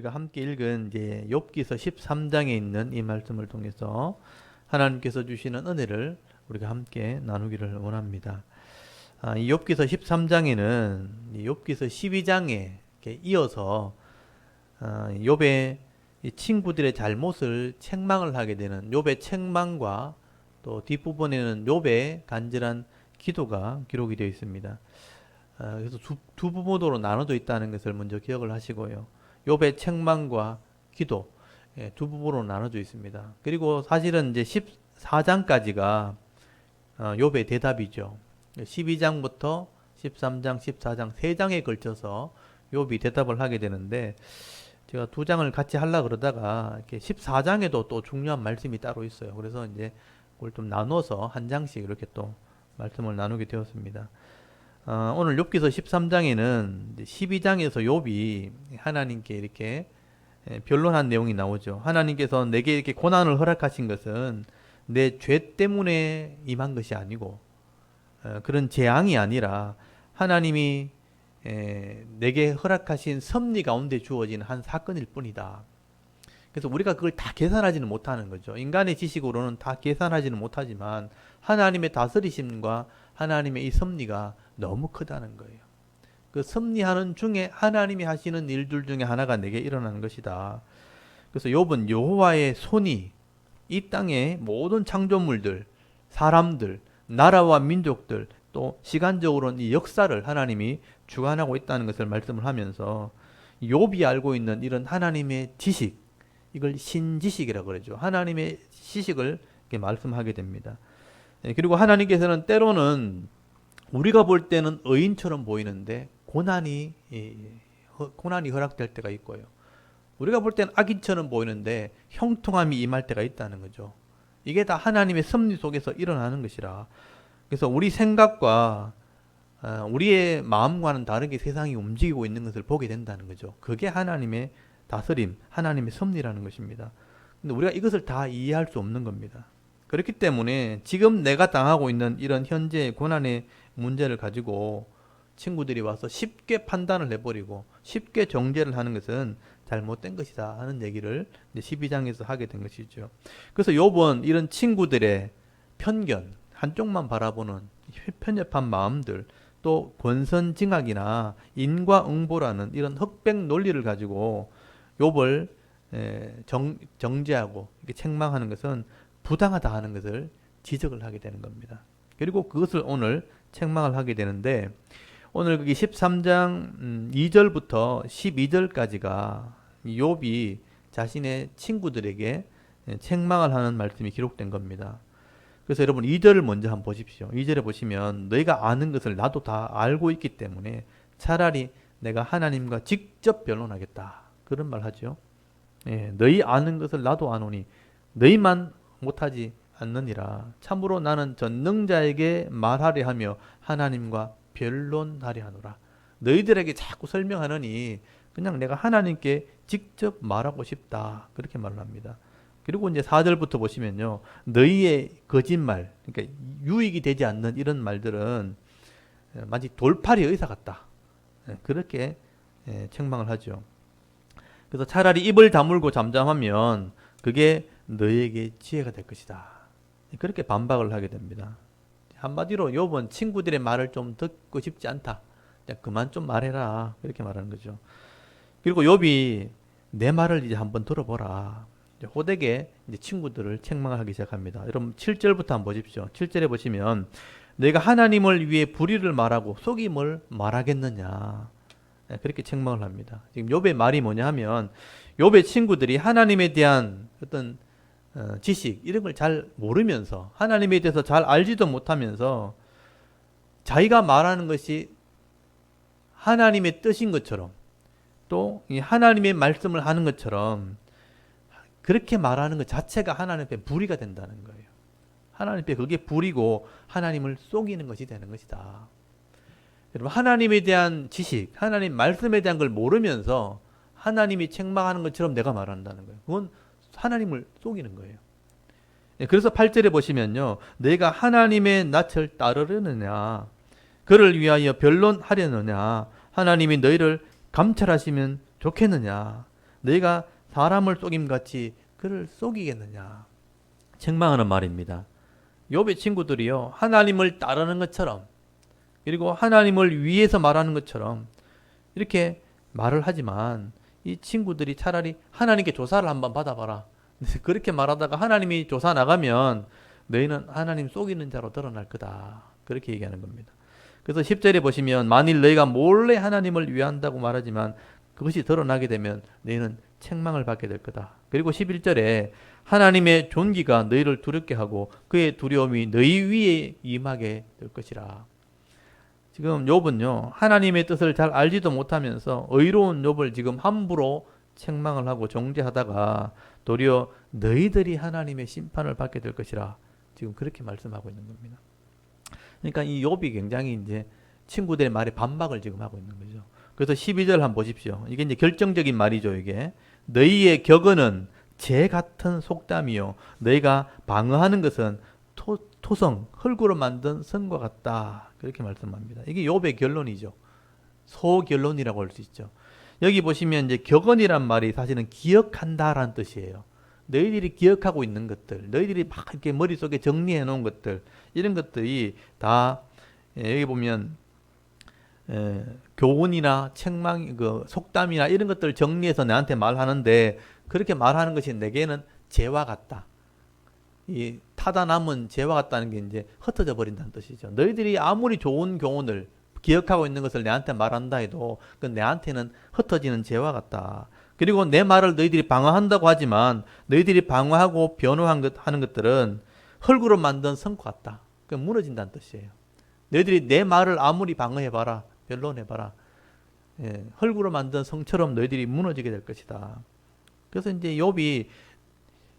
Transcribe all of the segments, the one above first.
우리가 함께 읽은 이제 욥기서 13장에 있는 이 말씀을 통해서 하나님께서 주시는 은혜를 우리가 함께 나누기를 원합니다. 이 욥기서 13장에는 이 욥기서 12장에 이어서 욥의 이 친구들의 잘못을 책망을 하게 되는 욥의 책망과 또 뒷부분에는 욥의 간절한 기도가 기록이 되어 있습니다. 그래서 두 부분으로 나눠져 있다는 것을 먼저 기억을 하시고요. 욥의 책망과 기도 두 부분으로 나눠져 있습니다. 그리고 사실은 이제 14장까지가 욥의 대답이죠. 12장부터 13장, 14장 세 장에 걸쳐서 욥이 대답을 하게 되는데 제가 두 장을 같이 하려고 그러다가 이렇게 14장에도 또 중요한 말씀이 따로 있어요. 그래서 이제 그걸 좀 나눠서 한 장씩 이렇게 또 말씀을 나누게 되었습니다. 오늘 욥기서 13장에는 12장에서 욥이 하나님께 이렇게 변론한 내용이 나오죠. 하나님께서 내게 이렇게 고난을 허락하신 것은 내 죄 때문에 임한 것이 아니고 그런 재앙이 아니라 하나님이 내게 허락하신 섭리 가운데 주어진 한 사건일 뿐이다. 그래서 우리가 그걸 다 계산하지는 못하는 거죠. 인간의 지식으로는 다 계산하지는 못하지만 하나님의 다스리심과 하나님의 이 섭리가 너무 크다는 거예요. 그 섭리하는 중에 하나님이 하시는 일들 중에 하나가 내게 일어나는 것이다. 그래서 욥은 여호와의 손이 이 땅의 모든 창조물들, 사람들, 나라와 민족들, 또 시간적으로는 이 역사를 하나님이 주관하고 있다는 것을 말씀을 하면서 욥이 알고 있는 이런 하나님의 지식, 이걸 신지식이라고 그러죠. 하나님의 지식을 이렇게 말씀하게 됩니다. 그리고 하나님께서는 때로는 우리가 볼 때는 의인처럼 보이는데 고난이 허락될 때가 있고요. 우리가 볼 때는 악인처럼 보이는데 형통함이 임할 때가 있다는 거죠. 이게 다 하나님의 섭리 속에서 일어나는 것이라. 그래서 우리 생각과 우리의 마음과는 다르게 세상이 움직이고 있는 것을 보게 된다는 거죠. 그게 하나님의 다스림, 하나님의 섭리라는 것입니다. 근데 우리가 이것을 다 이해할 수 없는 겁니다. 그렇기 때문에 지금 내가 당하고 있는 이런 현재의 고난의 문제를 가지고 친구들이 와서 쉽게 판단을 해버리고 쉽게 정죄를 하는 것은 잘못된 것이다 하는 얘기를 12장에서 하게 된 것이죠. 그래서 욥은 이런 친구들의 편견, 한쪽만 바라보는 편협한 마음들, 또 권선징악이나 인과응보라는 이런 흑백 논리를 가지고 욥을 정죄하고 이렇게 책망하는 것은 부당하다 하는 것을 지적을 하게 되는 겁니다. 그리고 그것을 오늘 책망을 하게 되는데 오늘 거기 13장 2절부터 12절까지가 욥이 자신의 친구들에게 책망을 하는 말씀이 기록된 겁니다. 그래서 여러분 2절을 먼저 한번 보십시오. 2절에 보시면 너희가 아는 것을 나도 다 알고 있기 때문에 차라리 내가 하나님과 직접 변론하겠다. 그런 말 하죠. 너희 아는 것을 나도 아노니 너희만 못하지 않느니라. 참으로 나는 전능자에게 말하려 하며 하나님과 변론하려 하노라. 너희들에게 자꾸 설명하느니 그냥 내가 하나님께 직접 말하고 싶다. 그렇게 말을 합니다. 그리고 이제 4절부터 보시면요. 너희의 거짓말, 그러니까 유익이 되지 않는 이런 말들은 마치 돌팔이 의사 같다. 그렇게 책망을 하죠. 그래서 차라리 입을 다물고 잠잠하면 그게 너희에게 지혜가 될 것이다. 그렇게 반박을 하게 됩니다. 한마디로 욥은 친구들의 말을 좀 듣고 싶지 않다. 그만 좀 말해라. 이렇게 말하는 거죠. 그리고 욥이 내 말을 이제 한번 들어보라. 호되게 이제 친구들을 책망하기 시작합니다. 여러분 7절부터 한번 보십시오. 7절에 보시면 내가 하나님을 위해 불의를 말하고 속임을 말하겠느냐. 그렇게 책망을 합니다. 지금 욥의 말이 뭐냐 하면 욥의 친구들이 하나님에 대한 어떤 지식 이런 걸 잘 모르면서 하나님에 대해서 잘 알지도 못하면서 자기가 말하는 것이 하나님의 뜻인 것처럼 또 하나님의 말씀을 하는 것처럼 그렇게 말하는 것 자체가 하나님 앞에 불의가 된다는 거예요. 하나님 앞에 그게 불이고 하나님을 속이는 것이 되는 것이다. 여러분 하나님에 대한 지식, 하나님 말씀에 대한 걸 모르면서 하나님이 책망하는 것처럼 내가 말한다는 거예요. 그건 하나님을 속이는 거예요. 그래서 8절에 보시면요. 내가 하나님의 낯을 따르려느냐 그를 위하여 변론하려느냐 하나님이 너희를 감찰하시면 좋겠느냐 너희가 사람을 속임같이 그를 속이겠느냐. 책망하는 말입니다. 욥의 친구들이요, 하나님을 따르는 것처럼, 그리고 하나님을 위해서 말하는 것처럼 이렇게 말을 하지만 이 친구들이 차라리 하나님께 조사를 한번 받아봐라. 그렇게 말하다가 하나님이 조사 나가면 너희는 하나님 속이는 자로 드러날 거다. 그렇게 얘기하는 겁니다. 그래서 10절에 보시면 만일 너희가 몰래 하나님을 위한다고 말하지만 그것이 드러나게 되면 너희는 책망을 받게 될 거다. 그리고 11절에 하나님의 존귀가 너희를 두렵게 하고 그의 두려움이 너희 위에 임하게 될 것이라. 지금 욥은요, 하나님의 뜻을 잘 알지도 못하면서 의로운 욥을 지금 함부로 책망을 하고 정죄하다가 도리어 너희들이 하나님의 심판을 받게 될 것이라 지금 그렇게 말씀하고 있는 겁니다. 그러니까 이 욥이 굉장히 이제 친구들의 말에 반박을 지금 하고 있는 거죠. 그래서 12절 한번 보십시오. 이게 이제 결정적인 말이죠, 이게. 너희의 격언은 재 같은 속담이요. 너희가 방어하는 것은 토성, 흙으로 만든 성과 같다. 그렇게 말씀합니다. 이게 욥의 결론이죠. 소결론이라고 할 수 있죠. 여기 보시면 이제 격언이란 말이 사실은 기억한다라는 뜻이에요. 너희들이 기억하고 있는 것들, 너희들이 막 이렇게 머릿속에 정리해 놓은 것들, 이런 것들이 다 여기 보면 교훈이나 책망, 그 속담이나 이런 것들을 정리해서 나한테 말하는데 그렇게 말하는 것이 내게는 재와 같다. 이 타다 남은 재와 같다는 게 이제 흩어져 버린다는 뜻이죠. 너희들이 아무리 좋은 교훈을 기억하고 있는 것을 내한테 말한다 해도 그 내한테는 흩어지는 재와 같다. 그리고 내 말을 너희들이 방어한다고 하지만 너희들이 방어하고 변호하는 것들은 흙으로 만든 성과 같다. 그 무너진다는 뜻이에요. 너희들이 내 말을 아무리 방어해봐라, 변론해봐라, 흙으로 만든 성처럼 너희들이 무너지게 될 것이다. 그래서 이제 욥이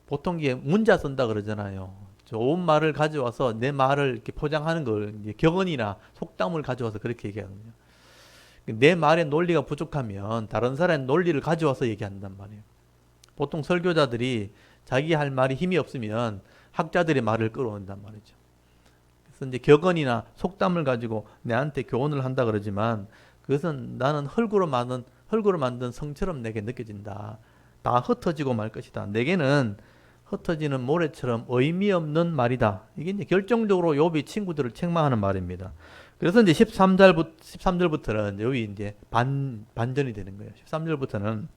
보통 이게 문자 쓴다 그러잖아요. 좋은 말을 가져와서 내 말을 이렇게 포장하는 걸 이제 격언이나 속담을 가져와서 그렇게 얘기하거든요. 내 말의 논리가 부족하면 다른 사람의 논리를 가져와서 얘기한단 말이에요. 보통 설교자들이 자기 할 말이 힘이 없으면 학자들의 말을 끌어온단 말이죠. 그래서 이제 격언이나 속담을 가지고 내한테 교훈을 한다 그러지만 그것은 나는 흙으로 만든 성처럼 내게 느껴진다. 다 흩어지고 말 것이다. 내게는 흩어지는 모래처럼 의미 없는 말이다. 이게 이제 결정적으로 욥이 친구들을 책망하는 말입니다. 그래서 이제 13절부터는 욥이 이제 반전이 되는 거예요. 13절부터는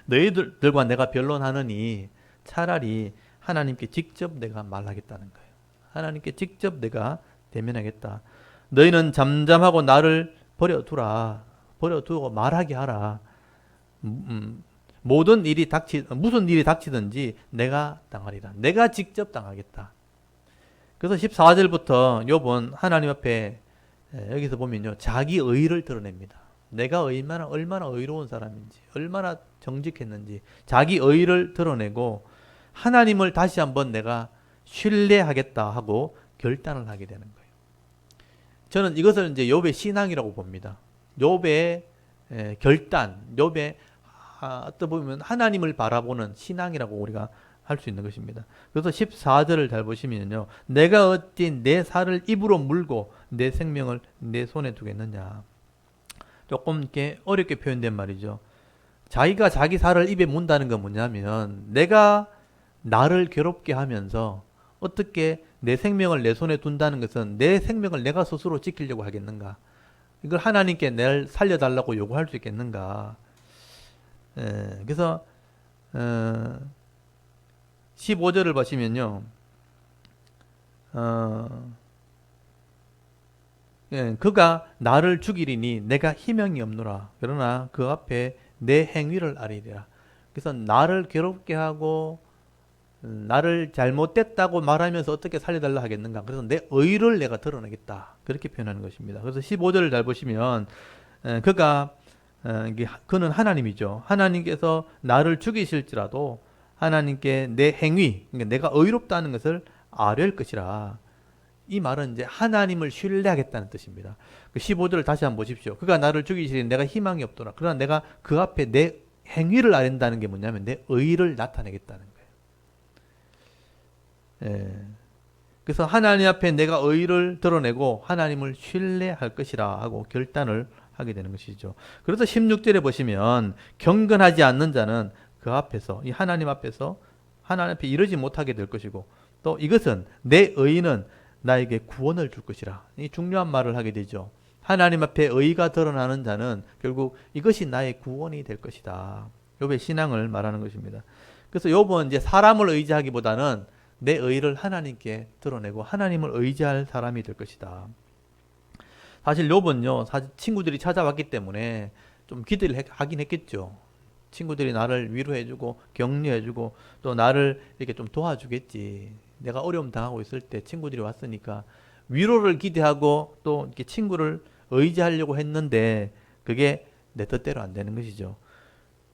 너희들과 내가 변론하느니 차라리 하나님께 직접 내가 말하겠다는 거예요. 하나님께 직접 내가 대면하겠다. 너희는 잠잠하고 나를 버려두고 말하게 하라. 무슨 일이 닥치든지 내가 당하리라. 내가 직접 당하겠다. 그래서 14절부터 욥은 하나님 앞에 여기서 보면요, 자기 의를 드러냅니다. 내가 얼마나 의로운 사람인지, 얼마나 정직했는지 자기 의를 드러내고 하나님을 다시 한번 내가 신뢰하겠다 하고 결단을 하게 되는 거예요. 저는 이것을 이제 욥의 신앙이라고 봅니다. 욥의 결단, 욥의 어떻게 보면 하나님을 바라보는 신앙이라고 우리가 할 수 있는 것입니다. 그래서 14절을 잘 보시면요, 내가 어찌 내 살을 입으로 물고 내 생명을 내 손에 두겠느냐. 조금 이렇게 어렵게 표현된 말이죠. 자기가 자기 살을 입에 문다는 건 뭐냐면 내가 나를 괴롭게 하면서 어떻게 내 생명을 내 손에 둔다는 것은 내 생명을 내가 스스로 지키려고 하겠는가? 이걸 하나님께 날 살려달라고 요구할 수 있겠는가? 그래서 15절을 보시면요, 그가 나를 죽이리니 내가 희망이 없노라. 그러나 그 앞에 내 행위를 아리리라. 그래서 나를 괴롭게 하고 나를 잘못됐다고 말하면서 어떻게 살려달라 하겠는가. 그래서 내 의를 내가 드러내겠다. 그렇게 표현하는 것입니다. 그래서 15절을 잘 보시면 그는 하나님이죠. 하나님께서 나를 죽이실지라도 하나님께 내 행위, 그러니까 내가 의롭다는 것을 아뢰을 것이라. 이 말은 이제 하나님을 신뢰하겠다는 뜻입니다. 15절을 다시 한번 보십시오. 그가 나를 죽이시니 내가 희망이 없더라. 그러나 내가 그 앞에 내 행위를 아랜다는 게 뭐냐면 내 의를 나타내겠다는 거예요. 그래서 하나님 앞에 내가 의를 드러내고 하나님을 신뢰할 것이라 하고 결단을 하게 되는 것이죠. 그래서 16절에 보시면 경건하지 않는 자는 그 앞에서 이 하나님 앞에서 하나님 앞에 이르지 못하게 될 것이고 또 이것은 내 의인은 나에게 구원을 줄 것이라. 이 중요한 말을 하게 되죠. 하나님 앞에 의가 드러나는 자는 결국 이것이 나의 구원이 될 것이다. 욥의 신앙을 말하는 것입니다. 그래서 욥은 이제 사람을 의지하기보다는 내 의를 하나님께 드러내고 하나님을 의지할 사람이 될 것이다. 사실 욥은요, 사실 친구들이 찾아왔기 때문에 좀 기대를 하긴 했겠죠. 친구들이 나를 위로해주고 격려해주고 또 나를 이렇게 좀 도와주겠지. 내가 어려움 당하고 있을 때 친구들이 왔으니까 위로를 기대하고 또 이렇게 친구를 의지하려고 했는데 그게 내 뜻대로 안 되는 것이죠.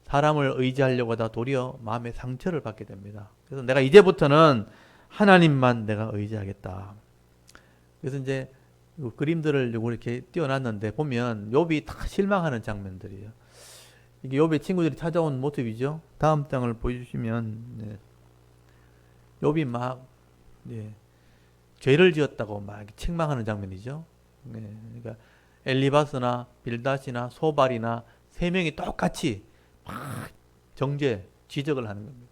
사람을 의지하려고 하다 도리어 마음의 상처를 받게 됩니다. 그래서 내가 이제부터는 하나님만 내가 의지하겠다. 그래서 이제 그림들을 이렇게 띄워놨는데 보면 욥이 다 실망하는 장면들이에요. 이게 욥의 친구들이 찾아온 모습이죠. 다음 장을 보여주시면 네. 욥이 막 네. 죄를 지었다고 막 책망하는 장면이죠. 네. 그러니까 엘리바스나 빌닷이나 소발이나 세 명이 똑같이 막 정죄, 지적을 하는 겁니다.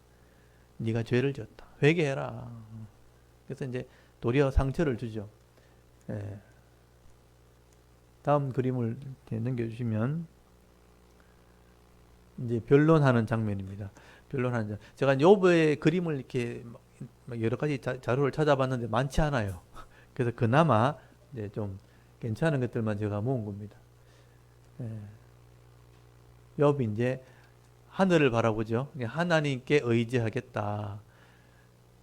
네가 죄를 지었다. 회개해라. 그래서 이제 도리어 상처를 주죠. 네. 다음 그림을 넘겨주시면 이제 변론하는 장면입니다. 변론하는 장. 제가 욥의 그림을 이렇게 여러 가지 자료를 찾아봤는데 많지 않아요. 그래서 그나마 이제 좀 괜찮은 것들만 제가 모은 겁니다. 욥이 이제 하늘을 바라보죠. 하나님께 의지하겠다.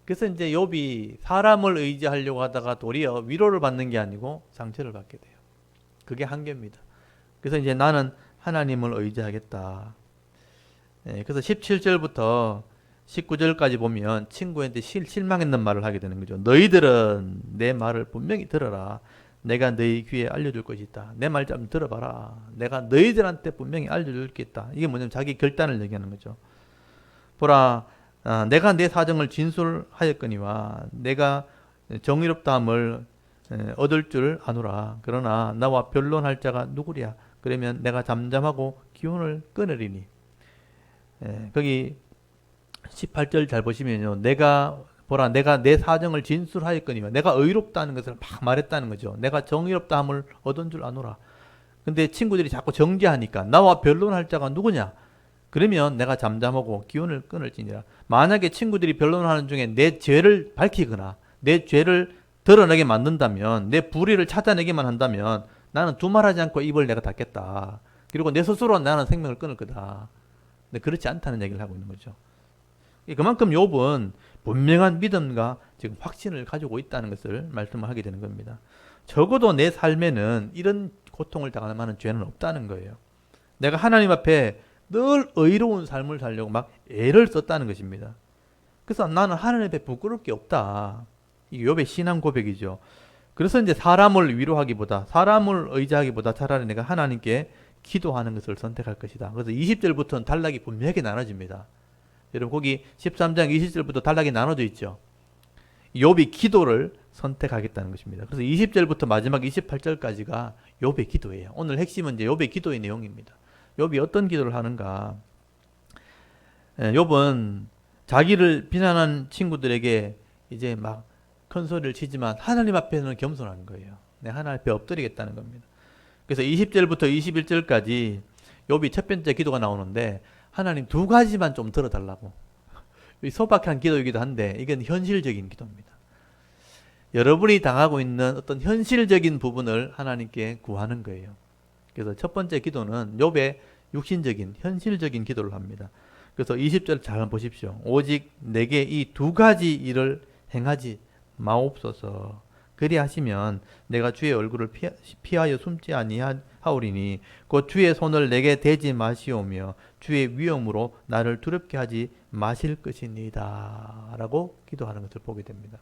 그래서 이제 욥이 사람을 의지하려고 하다가 도리어 위로를 받는 게 아니고 상처를 받게 돼요. 그게 한계입니다. 그래서 이제 나는 하나님을 의지하겠다. 그래서 17절부터 19절까지 보면 친구한테 실망했는 말을 하게 되는 거죠. 너희들은 내 말을 분명히 들어라. 내가 너희 귀에 알려줄 것이 있다. 내 말 좀 들어봐라. 내가 너희들한테 분명히 알려줄 게 있다. 이게 뭐냐면 자기 결단을 얘기하는 거죠. 보라, 내가 내 사정을 진술하였거니와 내가 정의롭다함을 얻을 줄 아노라. 그러나 나와 변론할 자가 누구랴? 그러면 내가 잠잠하고 기운을 끊으리니. 거기 18절 잘 보시면요. 보라, 내가 내 사정을 진술하였거니와 내가 의롭다는 것을 막 말했다는 거죠. 내가 정의롭다함을 얻은 줄 아노라. 근데 친구들이 자꾸 정죄하니까 나와 변론할 자가 누구냐? 그러면 내가 잠잠하고 기운을 끊을지니라. 만약에 친구들이 변론하는 중에 내 죄를 밝히거나 내 죄를 드러내게 만든다면, 내 불의를 찾아내기만 한다면 나는 두말하지 않고 입을 내가 닫겠다. 그리고 내 스스로 나는 생명을 끊을 거다. 근데 그렇지 않다는 얘기를 하고 있는 거죠. 그만큼 욥은 분명한 믿음과 지금 확신을 가지고 있다는 것을 말씀을 하게 되는 겁니다. 적어도 내 삶에는 이런 고통을 당할 만한 죄는 없다는 거예요. 내가 하나님 앞에 늘 의로운 삶을 살려고 막 애를 썼다는 것입니다. 그래서 나는 하나님 앞에 부끄러울 게 없다. 이게 욥의 신앙 고백이죠. 그래서 이제 사람을 위로하기보다, 사람을 의지하기보다 차라리 내가 하나님께 기도하는 것을 선택할 것이다. 그래서 20절부터는 단락이 분명하게 나눠집니다. 여러분 거기 13장 20절부터 단락이 나눠져 있죠. 욥이 기도를 선택하겠다는 것입니다. 그래서 20절부터 마지막 28절까지가 욥의 기도예요. 오늘 핵심은 이제 욥의 기도의 내용입니다. 욥이 어떤 기도를 하는가? 욥은 자기를 비난한 친구들에게 이제 막 큰 소리를 치지만 하나님 앞에서는 겸손한 거예요. 하나님 앞에 엎드리겠다는 겁니다. 그래서 20절부터 21절까지 욥이 첫 번째 기도가 나오는데 하나님 두 가지만 좀 들어달라고. 소박한 기도이기도 한데 이건 현실적인 기도입니다. 여러분이 당하고 있는 어떤 현실적인 부분을 하나님께 구하는 거예요. 그래서 첫 번째 기도는 욥의 육신적인 현실적인 기도를 합니다. 그래서 20절 잘 보십시오. 오직 내게 이 두 가지 일을 행하지 마옵소서. 그리하시면 내가 주의 얼굴을 피하여 숨지 아니하오리니 곧 주의 손을 내게 대지 마시오며 주의 위엄으로 나를 두렵게 하지 마실 것이니이다 라고 기도하는 것을 보게 됩니다.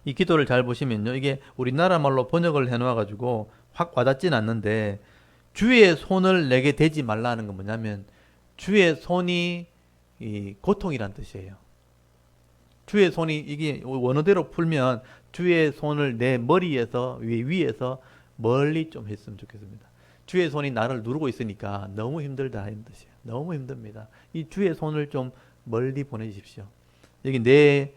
이 기도를 잘 보시면요, 이게 우리나라 말로 번역을 해놓아가지고 확 와닿진 않는데, 주의 손을 내게 대지 말라는 건 뭐냐면 주의 손이 이 고통이란 뜻이에요. 주의 손이, 이게 원어대로 풀면 주의 손을 내 머리에서 위에서 멀리 좀 했으면 좋겠습니다. 주의 손이 나를 누르고 있으니까 너무 힘들다 이런 뜻이에요. 너무 힘듭니다. 이 주의 손을 좀 멀리 보내주십시오. 여기 내게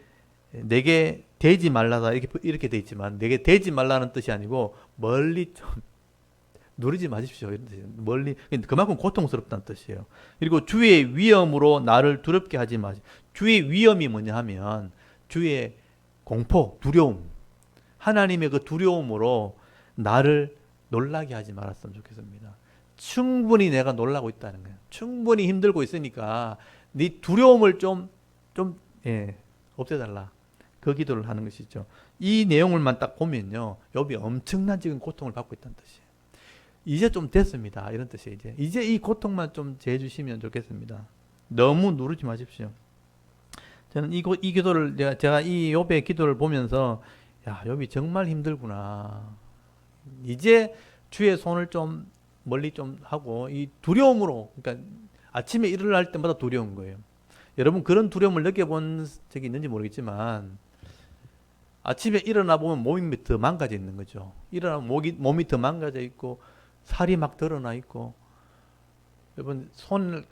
대지 말라다 이렇게 돼 있지만 내게 대지 말라는 뜻이 아니고 멀리 좀 누르지 마십시오 이런 뜻이에요. 멀리 그만큼 고통스럽다는 뜻이에요. 그리고 주의 위엄으로 나를 두렵게 하지 마십시오. 주의 위엄이 뭐냐 하면 주의 공포, 두려움, 하나님의 그 두려움으로 나를 놀라게 하지 말았으면 좋겠습니다. 충분히 내가 놀라고 있다는 거예요. 충분히 힘들고 있으니까 네 두려움을 좀 없애달라. 그 기도를 하는 것이죠. 이 내용을만 딱 보면요, 욥이 엄청난 지금 고통을 받고 있다는 뜻이에요. 이제 좀 됐습니다. 이런 뜻이에요. 이제 이 고통만 좀 재주시면 좋겠습니다. 너무 누르지 마십시오. 저는 이 기도를 제가 이 욥의 기도를 보면서 야, 욥이 정말 힘들구나. 이제 주의 손을 좀 멀리 좀 하고 이 두려움으로, 그러니까 아침에 일어날 때마다 두려운 거예요. 여러분 그런 두려움을 느껴본 적이 있는지 모르겠지만 아침에 일어나 보면 몸이 더 망가져 있는 거죠. 일어나면 몸이 더 망가져 있고 살이 막 드러나 있고, 여러분 손에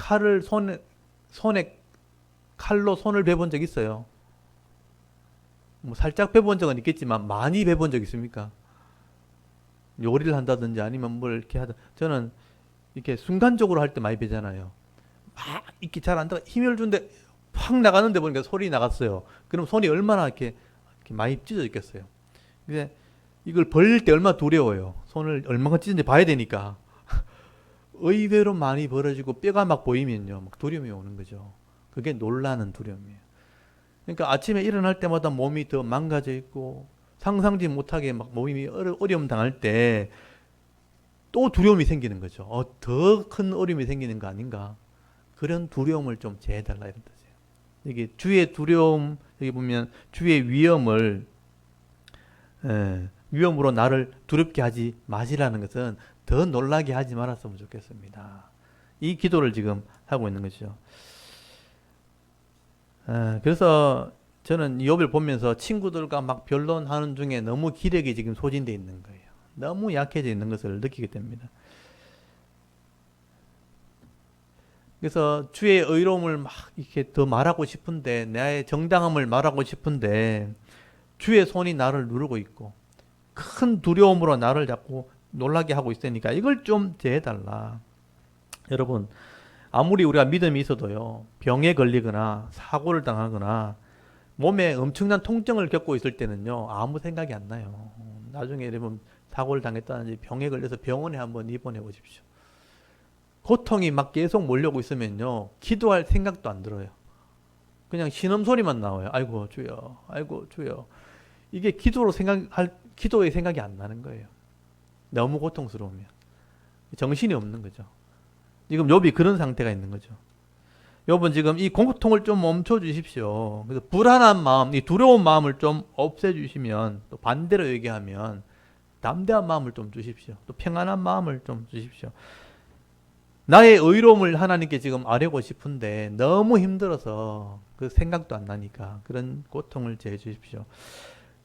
칼로 손을 베본 적 있어요? 뭐 살짝 베본 적은 있겠지만 많이 베본 적 있습니까? 요리를 한다든지 아니면 뭘 이렇게 하다, 저는 이렇게 순간적으로 할 때 많이 베잖아요. 막 이렇게 잘 안 들어가, 힘을 준데 확 나가는데 보니까 소리 나갔어요. 그럼 손이 얼마나 이렇게 많이 찢어져 있겠어요. 근데 이걸 벌릴 때 얼마나 두려워요. 손을 얼마나 찢은지 봐야 되니까. 의외로 많이 벌어지고 뼈가 막 보이면요, 막 두려움이 오는 거죠. 그게 놀라는 두려움이에요. 그러니까 아침에 일어날 때마다 몸이 더 망가져 있고 상상지 못하게 막 몸이 어려움 당할 때 또 두려움이 생기는 거죠. 더 큰 어려움이 생기는 거 아닌가. 그런 두려움을 좀 제해달라 이런 뜻이에요. 여기 주의 두려움, 여기 보면 주의 위험으로 나를 두렵게 하지 마시라는 것은 더 놀라게 하지 말았으면 좋겠습니다. 이 기도를 지금 하고 있는 것이죠. 그래서 저는 욥을 보면서 친구들과 막 변론하는 중에 너무 기력이 지금 소진되어 있는 거예요. 너무 약해져 있는 것을 느끼게 됩니다. 그래서 주의 의로움을 막 이렇게 더 말하고 싶은데, 나의 정당함을 말하고 싶은데 주의 손이 나를 누르고 있고 큰 두려움으로 나를 자꾸 놀라게 하고 있으니까 이걸 좀 제해달라. 여러분, 아무리 우리가 믿음이 있어도요, 병에 걸리거나 사고를 당하거나 몸에 엄청난 통증을 겪고 있을 때는요, 아무 생각이 안 나요. 나중에 여러분 사고를 당했다든지 병에 걸려서 병원에 한번 입원해 보십시오. 고통이 막 계속 몰려오고 있으면요, 기도할 생각도 안 들어요. 그냥 신음소리만 나와요. 아이고 주여, 아이고 주여. 이게 기도의 생각이 안 나는 거예요. 너무 고통스러우면. 정신이 없는 거죠. 지금 욥이 그런 상태가 있는 거죠. 욥은 지금 이 고통을 좀 멈춰 주십시오. 그래서 불안한 마음, 이 두려운 마음을 좀 없애 주시면, 또 반대로 얘기하면 담대한 마음을 좀 주십시오. 또 평안한 마음을 좀 주십시오. 나의 의로움을 하나님께 지금 아뢰고 싶은데 너무 힘들어서 그 생각도 안 나니까 그런 고통을 제해 주십시오.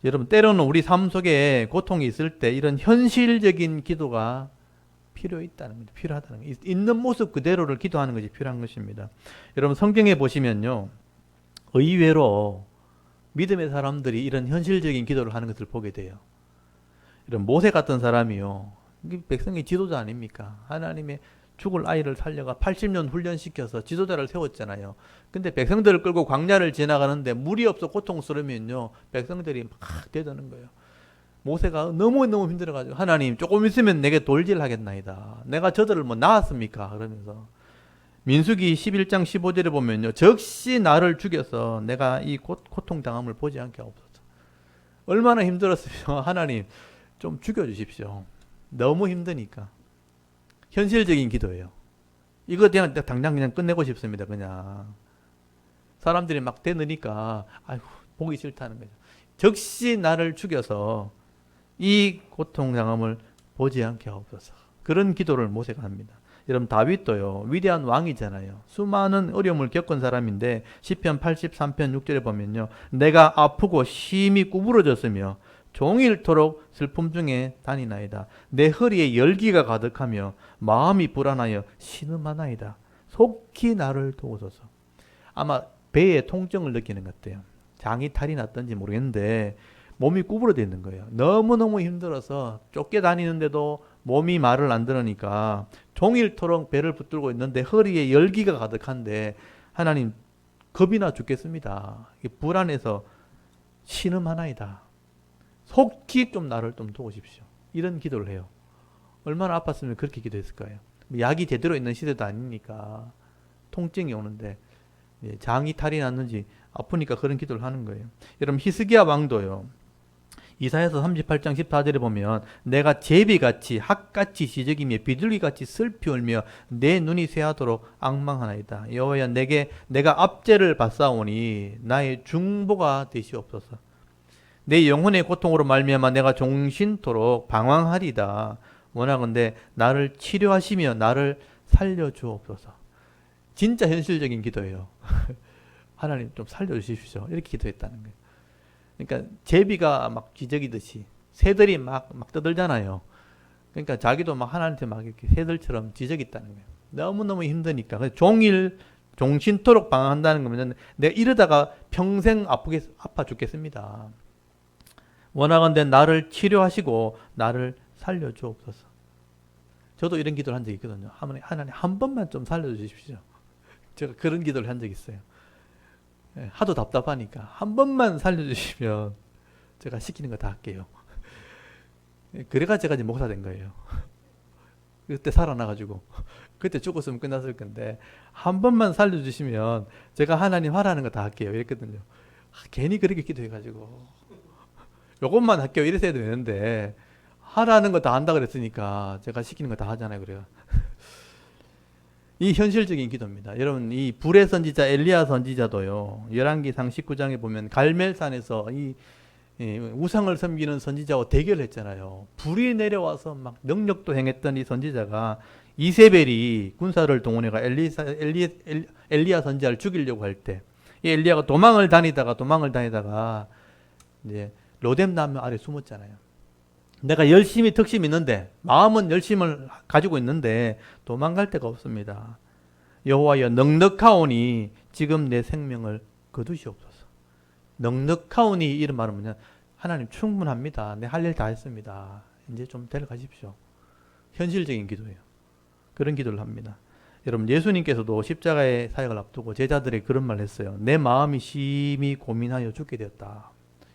여러분, 때로는 우리 삶 속에 고통이 있을 때 이런 현실적인 기도가 필요하다는 거죠. 있는 모습 그대로를 기도하는 것이 필요한 것입니다. 여러분, 성경에 보시면요, 의외로 믿음의 사람들이 이런 현실적인 기도를 하는 것을 보게 돼요. 이런 모세 같은 사람이요, 백성의 지도자 아닙니까? 하나님의 죽을 아이를 살려가 80년 훈련시켜서 지도자를 세웠잖아요. 근데 백성들을 끌고 광야를 지나가는데 물이 없어 고통스러우면요, 백성들이 막 대드는 거예요. 모세가 너무너무 힘들어가지고, 하나님 조금 있으면 내게 돌질 하겠나이다. 내가 저들을 뭐 낳았습니까? 그러면서 민수기 11장 15절에 보면요, 적시 나를 죽여서 내가 이 고통당함을 보지 않게 하옵소서. 얼마나 힘들었으면 하나님 좀 죽여주십시오. 너무 힘드니까. 현실적인 기도예요. 이거 그냥 당장 그냥 끝내고 싶습니다. 그냥 사람들이 막 대느니까 아이고 보기 싫다는 거죠. 적시 나를 죽여서 이 고통당함을 보지 않게 하옵소서. 그런 기도를 모세가 합니다. 여러분, 다윗도요, 위대한 왕이잖아요. 수많은 어려움을 겪은 사람인데 시편 83편 6절에 보면요, 내가 아프고 심히 구부러졌으며 종일토록 슬픔 중에 다니나이다. 내 허리에 열기가 가득하며 마음이 불안하여 신음하나이다. 속히 나를 도우소서. 아마 배에 통증을 느끼는 것 같아요. 장이 탈이 났던지 모르겠는데 몸이 구부러져 있는 거예요. 너무너무 힘들어서 쫓겨다니는데도 몸이 말을 안 들으니까 종일토록 배를 붙들고 있는데 허리에 열기가 가득한데 하나님 겁이 나 죽겠습니다. 불안해서 신음하나이다. 속히 좀 나를 좀 도우십시오. 이런 기도를 해요. 얼마나 아팠으면 그렇게 기도했을까요? 약이 제대로 있는 시대도 아니니까 통증이 오는데 장이 탈이 났는지 아프니까 그런 기도를 하는 거예요. 여러분 히스기야 왕도요. 이사야서 38장 14절에 보면 내가 제비같이 학같이 시적이며 비둘기같이 슬피 울며 내 눈이 쇠하도록 앙망하나이다. 여호와여 내가 압제를 받사오니 나의 중보가 되시옵소서. 내 영혼의 고통으로 말미암아 내가 종신토록 방황하리다. 원하건대 나를 치료하시며 나를 살려주옵소서. 진짜 현실적인 기도예요. 하나님 좀 살려주십시오. 이렇게 기도했다는 거예요. 그러니까 제비가 막 기저귀듯이 새들이 막 떠들잖아요. 그러니까 자기도 막 하나님한테 막 이렇게 새들처럼 지저귀다는 거예요. 너무너무 힘드니까. 그래서 종일 종신토록 방황한다는 거면 내가 이러다가 평생 아파 죽겠습니다. 원하건대 나를 치료하시고 나를 살려주옵소서. 저도 이런 기도를 한 적이 있거든요. 하나님 한 번만 좀 살려주십시오. 제가 그런 기도를 한 적이 있어요. 하도 답답하니까 한 번만 살려주시면 제가 시키는 거 다 할게요. 그래가 제가 이제 목사 된 거예요. 그때 살아나가지고 그때 죽었으면 끝났을 건데 한 번만 살려주시면 제가 하나님 하라는 거 다 할게요. 이랬거든요. 괜히 그렇게 기도해가지고 요것만 할게요. 이랬어야 되는데 하라는 거 다 한다 그랬으니까 제가 시키는 거 다 하잖아요. 그래요. 이 현실적인 기도입니다. 여러분 이 불의 선지자 엘리야 선지자도요. 열왕기상 19장에 보면 갈멜산에서 이 우상을 섬기는 선지자와 대결을 했잖아요. 불이 내려와서 막 능력도 행했던 이 선지자가 이세벨이 군사를 동원해가 엘리야 선지자를 죽이려고 할 때 이 엘리야가 도망을 다니다가 이제 로뎀 나무 아래 숨었잖아요. 내가 열심히 득심 있는데 마음은 열심을 가지고 있는데 도망갈 데가 없습니다. 여호와여 넉넉하오니 지금 내 생명을 거두시옵소서. 넉넉하오니 이런 말은 뭐냐? 하나님 충분합니다. 내 할 일 다 했습니다. 이제 좀 데려가십시오. 현실적인 기도예요. 그런 기도를 합니다. 여러분 예수님께서도 십자가의 사역을 앞두고 제자들에게 그런 말을 했어요. 내 마음이 심히 고민하여 죽게 되었다.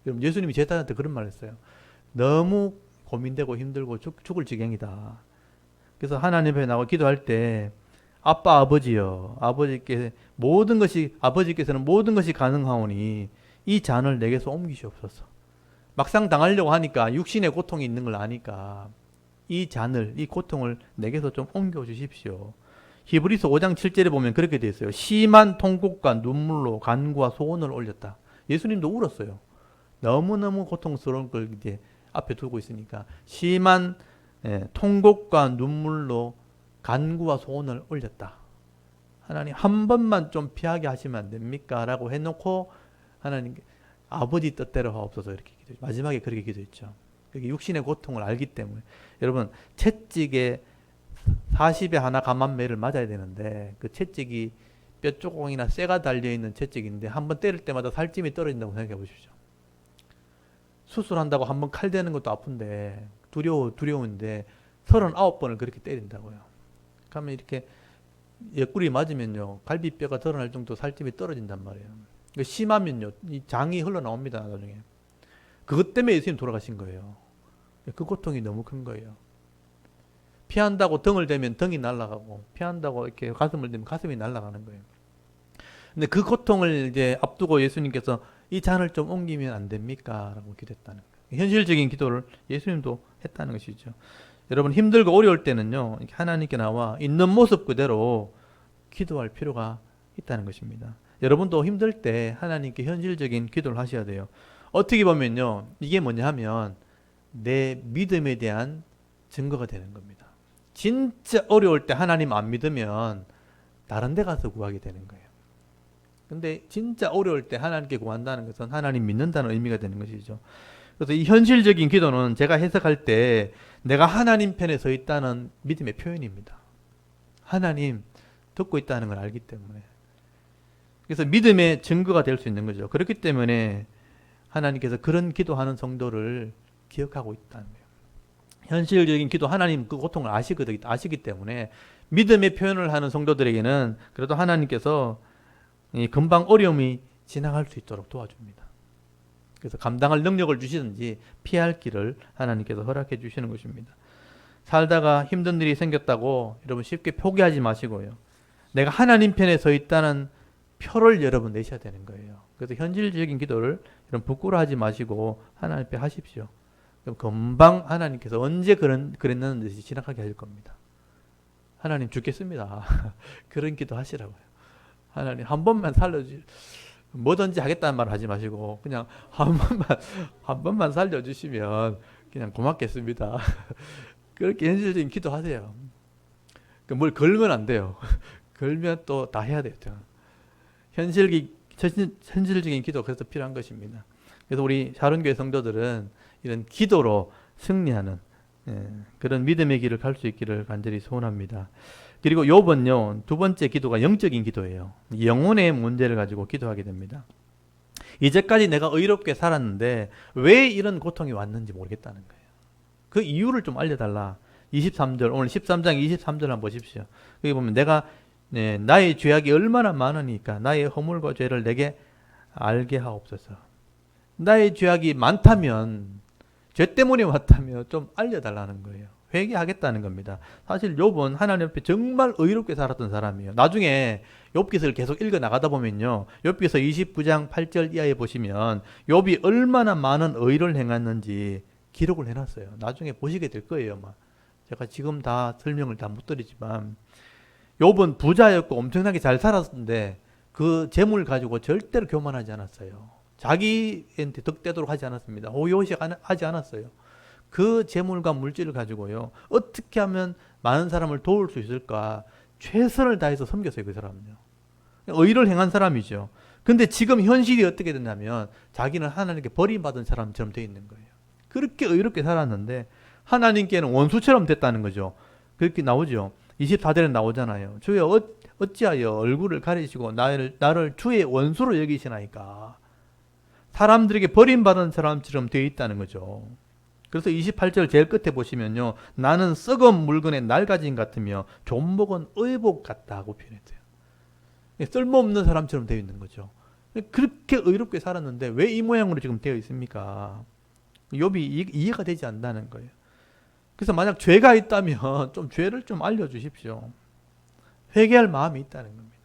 여러분 예수님이 제자들한테 그런 말을 했어요. 너무 고민되고 힘들고 죽을 지경이다. 그래서 하나님 앞에 나와 기도할 때 아빠 아버지여 아버지께서는 모든 것이 가능하오니 이 잔을 내게서 옮기시옵소서. 막상 당하려고 하니까 육신의 고통이 있는 걸 아니까 이 고통을 내게서 좀 옮겨 주십시오. 히브리서 5장 7절에 보면 그렇게 되어 있어요. 심한 통곡과 눈물로 간구와 소원을 올렸다. 예수님도 울었어요. 너무너무 고통스러운 걸 이제 앞에 두고 있으니까 심한 통곡과 눈물로 간구와 소원을 올렸다. 하나님 한 번만 좀 피하게 하시면 안 됩니까? 라고 해놓고 하나님 아버지 뜻대로 하옵소서 이렇게 기도했죠. 마지막에 그렇게 기도했죠. 그게 육신의 고통을 알기 때문에. 여러분 채찍에 40에 하나 감한매를 맞아야 되는데 그 채찍이 뼈조각이나 쇠가 달려있는 채찍인데 한번 때릴 때마다 살찜이 떨어진다고 생각해 보십시오. 수술한다고 한번 칼 대는 것도 아픈데 두려운데 39번을 그렇게 때린다고요. 그러면 이렇게 옆구리 맞으면요 갈비뼈가 드러날 정도 살집이 떨어진단 말이에요. 심하면요 이 장이 흘러나옵니다. 나중에 그것 때문에 예수님 돌아가신 거예요. 그 고통이 너무 큰 거예요. 피한다고 등을 대면 등이 날아가고 피한다고 이렇게 가슴을 대면 가슴이 날아가는 거예요. 근데 그 고통을 이제 앞두고 예수님께서 이 잔을 좀 옮기면 안 됩니까? 라고 기도했다는 거예요. 현실적인 기도를 예수님도 했다는 것이죠. 여러분 힘들고 어려울 때는요 하나님께 나와 있는 모습 그대로 기도할 필요가 있다는 것입니다. 여러분도 힘들 때 하나님께 현실적인 기도를 하셔야 돼요. 어떻게 보면요 이게 뭐냐 하면 내 믿음에 대한 증거가 되는 겁니다. 진짜 어려울 때 하나님 안 믿으면 다른 데 가서 구하게 되는 거예요. 근데 진짜 어려울 때 하나님께 구한다는 것은 하나님 믿는다는 의미가 되는 것이죠. 그래서 이 현실적인 기도는 제가 해석할 때 내가 하나님 편에 서 있다는 믿음의 표현입니다. 하나님 듣고 있다는 걸 알기 때문에. 그래서 믿음의 증거가 될 수 있는 거죠. 그렇기 때문에 하나님께서 그런 기도하는 성도를 기억하고 있다는 거예요. 현실적인 기도, 하나님 그 고통을 아시기 때문에 믿음의 표현을 하는 성도들에게는 그래도 하나님께서 금방 어려움이 지나갈 수 있도록 도와줍니다. 그래서 감당할 능력을 주시든지 피할 길을 하나님께서 허락해 주시는 것입니다. 살다가 힘든 일이 생겼다고 여러분 쉽게 포기하지 마시고요. 내가 하나님 편에 서 있다는 표를 여러분 내셔야 되는 거예요. 그래서 현실적인 기도를 여러분 부끄러워하지 마시고 하나님 앞에 하십시오. 그럼 금방 하나님께서 언제 그랬는지 지나가게 하실 겁니다. 하나님 죽겠습니다. 그런 기도 하시라고요. 하나님 한 번만 뭐든지 하겠다는 말 하지 마시고 그냥 한 번만 살려주시면 그냥 고맙겠습니다. 그렇게 현실적인 기도 하세요. 뭘 걸면 안 돼요. 걸면 또 다 해야 돼요. 현실적인 기도 그래서 필요한 것입니다. 그래서 우리 샤론교회 성도들은 이런 기도로 승리하는 그런 믿음의 길을 갈 수 있기를 간절히 소원합니다. 그리고 욥은요, 두 번째 기도가 영적인 기도예요. 영혼의 문제를 가지고 기도하게 됩니다. 이제까지 내가 의롭게 살았는데 왜 이런 고통이 왔는지 모르겠다는 거예요. 그 이유를 좀 알려달라. 23절, 오늘 13장 23절 한번 보십시오. 여기 보면 내가 나의 죄악이 얼마나 많으니까 나의 허물과 죄를 내게 알게 하옵소서. 나의 죄악이 많다면, 죄 때문에 왔다면 좀 알려달라는 거예요. 회개하겠다는 겁니다. 사실 욥은 하나님 앞에 정말 의롭게 살았던 사람이에요. 나중에 욥기서를 계속 읽어 나가다 보면요, 욥기서 29장 8절 이하에 보시면 욥이 얼마나 많은 의를 행했는지 기록을 해놨어요. 나중에 보시게 될 거예요. 제가 지금 다 설명을 다 못 드리지만 욥은 부자였고 엄청나게 잘 살았는데 그 재물 가지고 절대로 교만하지 않았어요. 자기한테 득되도록 하지 않았습니다. 호의호식하지 않았어요. 그 재물과 물질을 가지고요, 어떻게 하면 많은 사람을 도울 수 있을까 최선을 다해서 섬겼어요. 그 사람은요. 의를 행한 사람이죠. 근데 지금 현실이 어떻게 됐냐면 자기는 하나님께 버림받은 사람처럼 되어 있는 거예요. 그렇게 의롭게 살았는데 하나님께는 원수처럼 됐다는 거죠. 그렇게 나오죠. 24절에 나오잖아요. 주여 어찌하여 얼굴을 가리시고 나를 주의 원수로 여기시나이까. 사람들에게 버림받은 사람처럼 되어 있다는 거죠. 그래서 28절 제일 끝에 보시면요, 나는 썩은 물건에 낡아진 같으며 존먹은 의복 같다 하고 표현했어요. 쓸모없는 사람처럼 되어 있는 거죠. 그렇게 의롭게 살았는데 왜 이 모양으로 지금 되어 있습니까? 욥이 이해가 되지 않는다는 거예요. 그래서 만약 죄가 있다면 좀 죄를 좀 알려주십시오. 회개할 마음이 있다는 겁니다.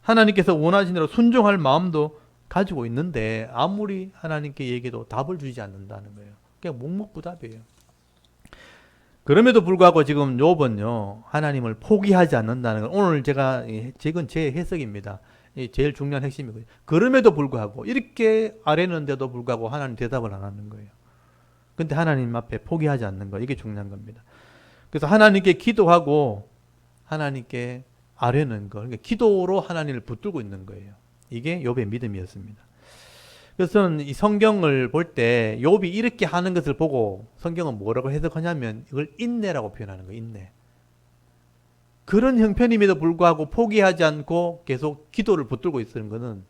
하나님께서 원하신 대로 순종할 마음도 가지고 있는데 아무리 하나님께 얘기해도 답을 주지 않는다는 거예요. 그냥 묵묵부답이에요. 그럼에도 불구하고 지금 욥은요, 하나님을 포기하지 않는다는 걸, 오늘 이건 제 해석입니다. 제일 중요한 핵심이거든요. 그럼에도 불구하고 이렇게 아뢰는데도 불구하고 하나님 대답을 안 하는 거예요. 근데 하나님 앞에 포기하지 않는 거, 이게 중요한 겁니다. 그래서 하나님께 기도하고 하나님께 아뢰는 거, 그러니까 기도로 하나님을 붙들고 있는 거예요. 이게 욥의 믿음이었습니다. 그래서 저는 이 성경을 볼 때 욥이 이렇게 하는 것을 보고 성경은 뭐라고 해석하냐면 이걸 인내라고 표현하는 거예요. 인내. 그런 형편임에도 불구하고 포기하지 않고 계속 기도를 붙들고 있는 것은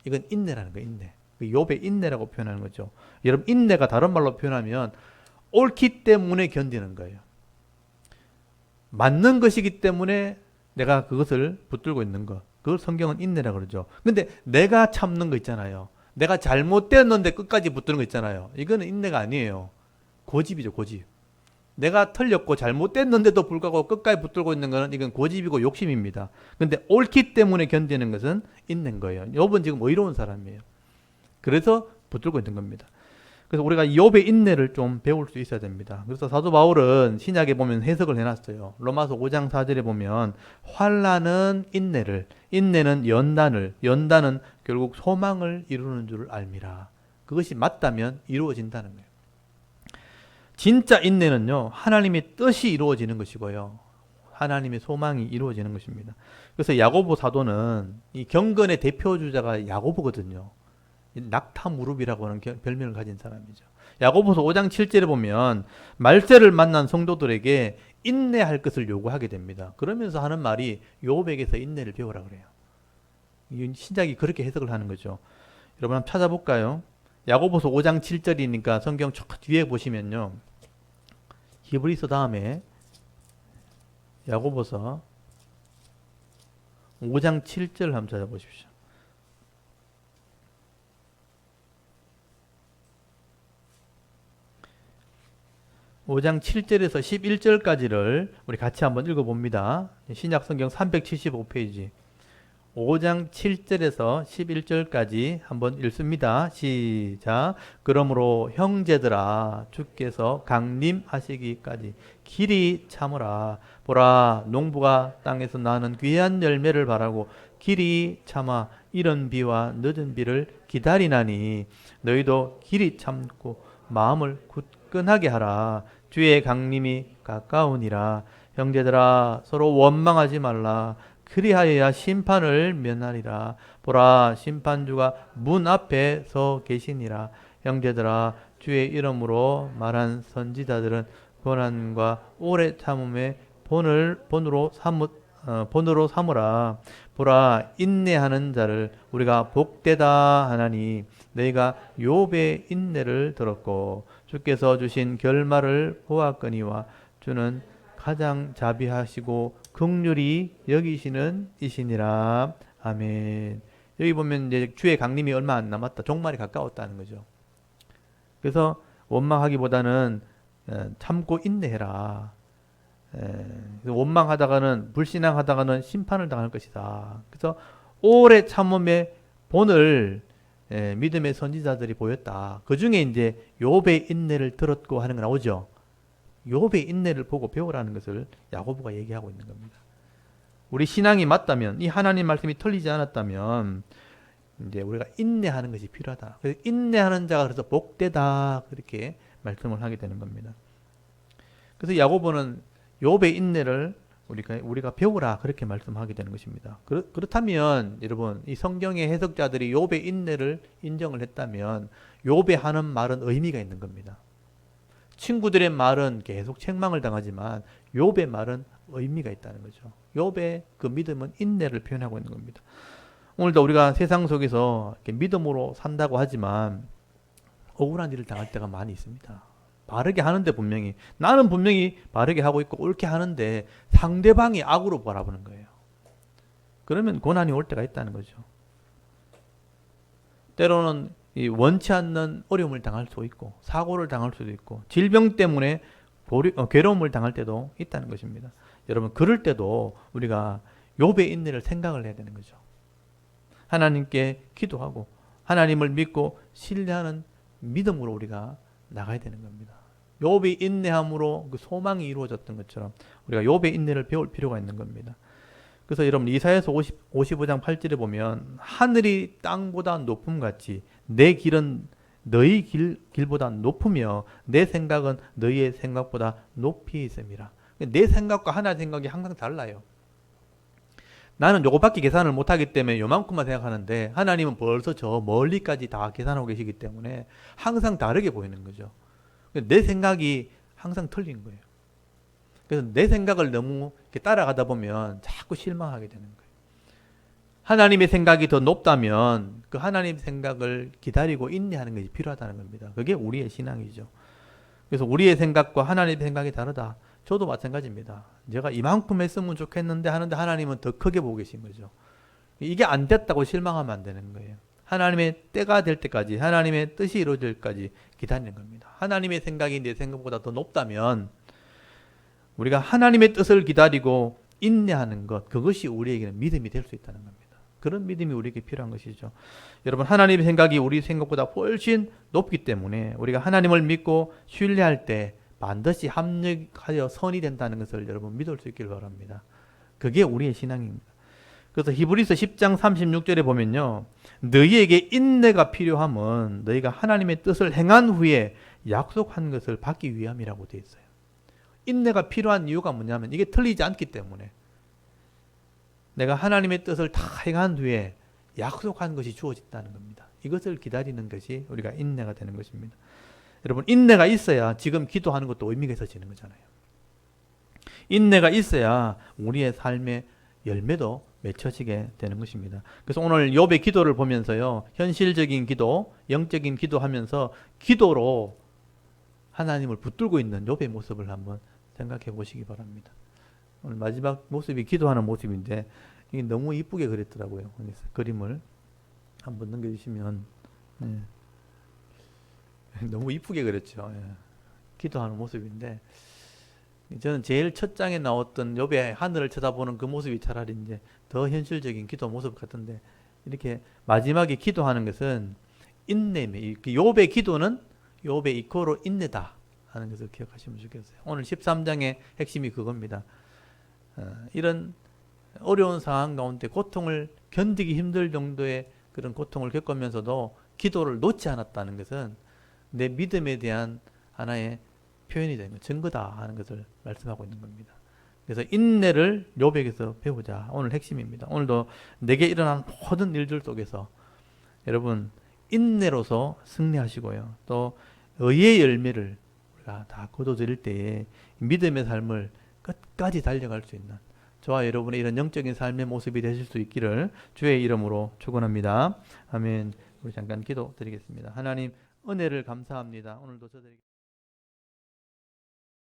이건 인내라는 거예요. 인내. 욥의 인내라고 표현하는 거죠. 여러분, 인내가 다른 말로 표현하면 옳기 때문에 견디는 거예요. 맞는 것이기 때문에 내가 그것을 붙들고 있는 것. 그걸 성경은 인내라고 그러죠. 근데 내가 참는 거 있잖아요. 내가 잘못되었는데 끝까지 붙드는 거 있잖아요. 이거는 인내가 아니에요. 고집이죠, 고집. 내가 틀렸고 잘못됐는데도 불구하고 끝까지 붙들고 있는 것은 이건 고집이고 욕심입니다. 근데 옳기 때문에 견디는 것은 인내인 거예요. 욥은 지금 의로운 사람이에요. 그래서 붙들고 있는 겁니다. 그래서 우리가 욥의 인내를 좀 배울 수 있어야 됩니다. 그래서 사도 바울은 신약에 보면 해석을 해놨어요. 로마서 5장 4절에 보면 환난은 인내를, 인내는 연단은 결국 소망을 이루는 줄 알미라. 그것이 맞다면 이루어진다는 거예요. 진짜 인내는요, 하나님의 뜻이 이루어지는 것이고요, 하나님의 소망이 이루어지는 것입니다. 그래서 야고보 사도는 이 경건의 대표주자가 야고보거든요. 낙타 무릎이라고 하는 별명을 가진 사람이죠. 야고보서 5장 7절에 보면 말세를 만난 성도들에게 인내할 것을 요구하게 됩니다. 그러면서 하는 말이 욥에게서 인내를 배우라 그래요. 신약이 그렇게 해석을 하는 거죠. 여러분 한번 찾아볼까요? 야고보서 5장 7절이니까 성경 저 뒤에 보시면요. 히브리서 다음에 야고보서 5장 7절 한번 찾아보십시오. (5장 7절에서) (11절까지를) 우리 같이 한번 읽어봅니다. 신약성경 375페이지 5장 7절에서 11절까지 한번 읽습니다. 시작. 그러므로 형제들아 주께서 강림하시기까지 길이 참으라. 보라 농부가 땅에서 나는 귀한 열매를 바라고 길이 참아 이른 비와 늦은 비를 기다리나니 너희도 길이 참고 마음을 굳건하게 하라. 주의 강림이 가까우니라. 형제들아 서로 원망하지 말라. 그리하여야 심판을 면하리라. 보라 심판주가 문 앞에 서 계시니라. 형제들아 주의 이름으로 말한 선지자들은 고난과 오래 참음의 본으로 삼으라. 보라 인내하는 자를 우리가 복되다 하나니 너희가 욥의 인내를 들었고 주께서 주신 결말을 보았거니와 주는 가장 자비하시고 긍휼히 여기시는 이시니라. 아멘. 여기 보면 이제 주의 강림이 얼마 안 남았다. 종말이 가까웠다는 거죠. 그래서 원망하기보다는 참고 인내해라. 원망하다가는 불신앙하다가는 심판을 당할 것이다. 그래서 오래 참음의 본을 믿음의 선지자들이 보였다. 그 중에 이제 욥의 인내를 들었고 하는 거 나오죠. 욥의 인내를 보고 배우라는 것을 야고보가 얘기하고 있는 겁니다. 우리 신앙이 맞다면, 이 하나님 말씀이 틀리지 않았다면 이제 우리가 인내하는 것이 필요하다. 그래서 인내하는 자가 그래서 복되다 그렇게 말씀을 하게 되는 겁니다. 그래서 야고보는 욥의 인내를 우리가 배우라 그렇게 말씀하게 되는 것입니다. 그렇다면 여러분 이 성경의 해석자들이 욥의 인내를 인정을 했다면 욥의 하는 말은 의미가 있는 겁니다. 친구들의 말은 계속 책망을 당하지만 욥의 말은 의미가 있다는 거죠. 욥의 그 믿음은 인내를 표현하고 있는 겁니다. 오늘도 우리가 세상 속에서 믿음으로 산다고 하지만 억울한 일을 당할 때가 많이 있습니다. 바르게 하는데 분명히 나는 분명히 바르게 하고 있고 옳게 하는데 상대방이 악으로 바라보는 거예요. 그러면 고난이 올 때가 있다는 거죠. 때로는 이 원치 않는 어려움을 당할 수 있고 사고를 당할 수도 있고 질병 때문에 괴로움을 당할 때도 있다는 것입니다. 여러분 그럴 때도 우리가 욥의 인내를 생각을 해야 되는 거죠. 하나님께 기도하고 하나님을 믿고 신뢰하는 믿음으로 우리가 나가야 되는 겁니다. 욥이 인내함으로 그 소망이 이루어졌던 것처럼 우리가 욥의 인내를 배울 필요가 있는 겁니다. 그래서 여러분 이사야서 55장 8절에 보면 하늘이 땅보다 높음같이 내 길은 너희 길보다 높으며 내 생각은 너희의 생각보다 높이 있음이라. 내 생각과 하나의 생각이 항상 달라요. 나는 요거밖에 계산을 못하기 때문에 요만큼만 생각하는데 하나님은 벌써 저 멀리까지 다 계산하고 계시기 때문에 항상 다르게 보이는 거죠. 내 생각이 항상 틀린 거예요. 그래서 내 생각을 너무 이렇게 따라가다 보면 자꾸 실망하게 되는 거예요. 하나님의 생각이 더 높다면 그 하나님의 생각을 기다리고 인내하는 것이 필요하다는 겁니다. 그게 우리의 신앙이죠. 그래서 우리의 생각과 하나님의 생각이 다르다. 저도 마찬가지입니다. 제가 이만큼 했으면 좋겠는데 하는데 하나님은 더 크게 보고 계신 거죠. 이게 안 됐다고 실망하면 안 되는 거예요. 하나님의 때가 될 때까지 하나님의 뜻이 이루어질 때까지 기다리는 겁니다. 하나님의 생각이 내 생각보다 더 높다면 우리가 하나님의 뜻을 기다리고 인내하는 것, 그것이 우리에게는 믿음이 될 수 있다는 겁니다. 그런 믿음이 우리에게 필요한 것이죠. 여러분 하나님의 생각이 우리 생각보다 훨씬 높기 때문에 우리가 하나님을 믿고 신뢰할 때 반드시 합력하여 선이 된다는 것을 여러분 믿을 수 있길 바랍니다. 그게 우리의 신앙입니다. 그래서 히브리서 10장 36절에 보면요. 너희에게 인내가 필요함은 너희가 하나님의 뜻을 행한 후에 약속한 것을 받기 위함이라고 되어 있어요. 인내가 필요한 이유가 뭐냐면 이게 틀리지 않기 때문에 내가 하나님의 뜻을 다 행한 후에 약속한 것이 주어진다는 겁니다. 이것을 기다리는 것이 우리가 인내가 되는 것입니다. 여러분, 인내가 있어야 지금 기도하는 것도 의미가 있어지는 거잖아요. 인내가 있어야 우리의 삶의 열매도 맺혀지게 되는 것입니다. 그래서 오늘 욥의 기도를 보면서요, 현실적인 기도, 영적인 기도하면서 기도로 하나님을 붙들고 있는 욥의 모습을 한번 생각해 보시기 바랍니다. 오늘 마지막 모습이 기도하는 모습인데 이게 너무 이쁘게 그렸더라고요. 그래서 그림을 한번 넘겨주시면, 네. 너무 이쁘게 그렸죠. 예. 기도하는 모습인데 저는 제일 첫 장에 나왔던 욥의 하늘을 쳐다보는 그 모습이 차라리 이제 더 현실적인 기도 모습 같은데, 이렇게 마지막에 기도하는 것은 인내입니다. 욥의 기도는 욥의 이코로 인내다 하는 것을 기억하시면 좋겠어요. 오늘 13장의 핵심이 그겁니다. 이런 어려운 상황 가운데 고통을 견디기 힘들 정도의 그런 고통을 겪으면서도 기도를 놓지 않았다는 것은 내 믿음에 대한 하나의 표현이 되는 증거다 하는 것을 말씀하고 있는 겁니다. 그래서 인내를 욥에게서 배우자. 오늘 핵심입니다. 오늘도 내게 일어난 모든 일들 속에서 여러분 인내로서 승리하시고요. 또 의의 열매를 우리가 다 거둬들일 때에 믿음의 삶을 끝까지 달려갈 수 있는 저와 여러분의 이런 영적인 삶의 모습이 되실 수 있기를 주의 이름으로 축원합니다. 아멘. 우리 잠깐 기도 드리겠습니다. 하나님 은혜를 감사합니다. 오늘도 저들에게